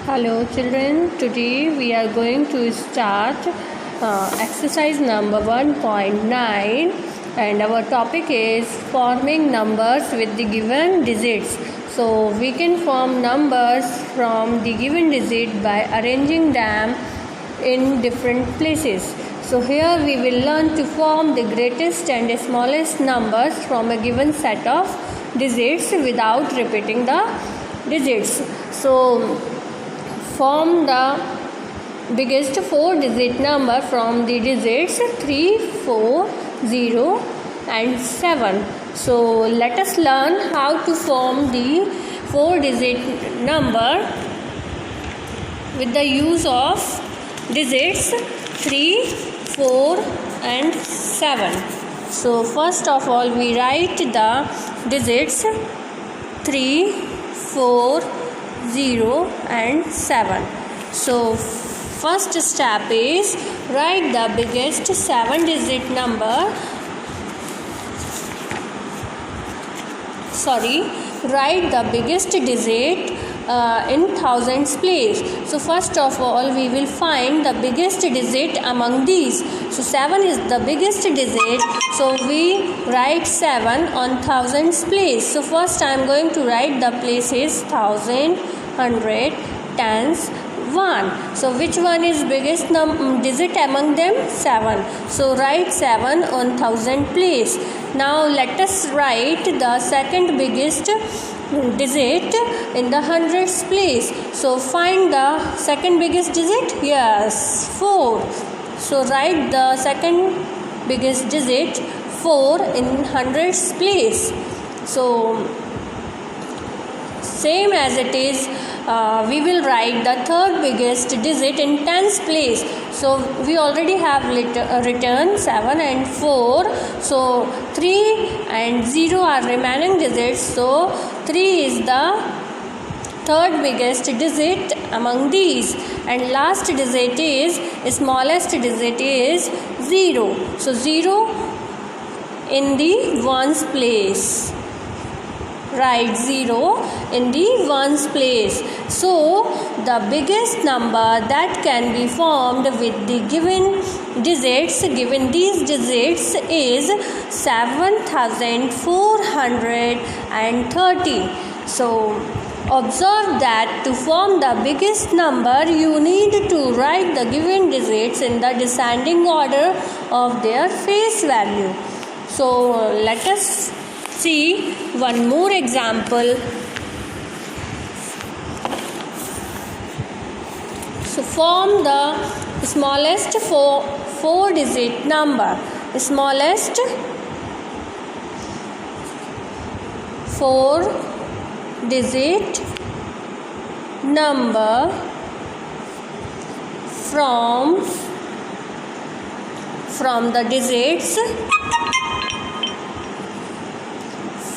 Hello children, today we are going to start exercise number 1.9 and our topic is forming numbers with the given digits. So we can form numbers from the given digit by arranging them in different places. So here we will learn to form the greatest and smallest numbers from a given set of digits without repeating the digits. So form the biggest 4-digit number from the digits 3, 4, 0 and 7. So let us learn how to form the 4-digit number with the use of digits 3, 4 and 7. So first of all we write the digits 3, 4, 0 and 7. So first step is write the biggest 7-digit number. Write the biggest digit in thousands place. So first of all we will find the biggest digit among these. So 7 is the biggest digit, so we write 7 on thousands place. So first I am going to write the places 1000, 100, tens, 1. So which one is biggest digit among them? 7. So write 7 on 1000 place. Now let us write the second biggest digit in the hundreds place. So find the second biggest digit. Yes, 4. So write the second biggest digit 4 in hundreds place. So same as it is, we will write the third biggest digit in tens place. So we already have written 7 and 4. So 3 and 0 are remaining digits. So 3 is the third biggest digit among these, and last digit is smallest digit is 0. So 0 in the ones place. Write 0 in the ones place. So the biggest number that can be formed with the given digits, given these digits, is 7430. So observe that to form the biggest number you need to write the given digits in the descending order of their face value. So let us see one more example. So form the smallest 4-digit number. Smallest 4-digit number from the digits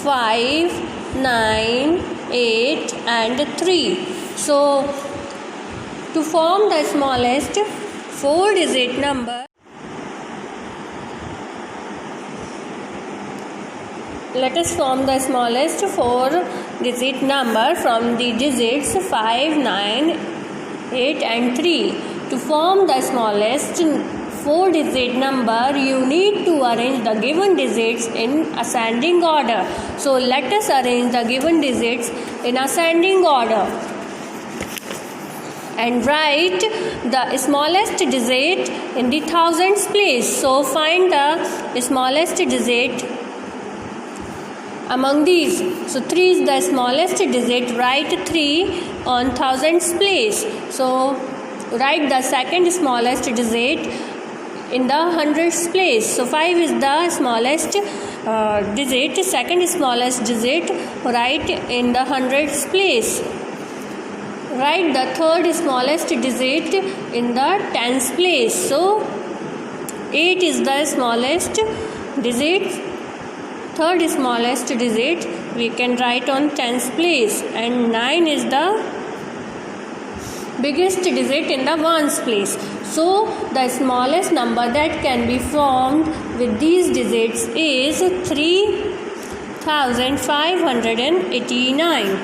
5, 9, 8 and 3. So to form the smallest 4-digit number, let us form the smallest 4-digit number from the digits 5, 9, 8 and 3. To form the smallest 4-digit number, you need to arrange the given digits in ascending order. So let us arrange the given digits in ascending order and write the smallest digit in the thousands place. So find the smallest digit among these. So 3 is the smallest digit. Write 3 on thousands place. So write the second smallest digit in the hundreds place. So 5 is the smallest digit, second smallest digit, write in the hundreds place. Write the third smallest digit in the tens place. So 8 is the smallest digit, third smallest digit we can write on tens place, and 9 is the biggest digit in the ones place. So the smallest number that can be formed with these digits is 3589.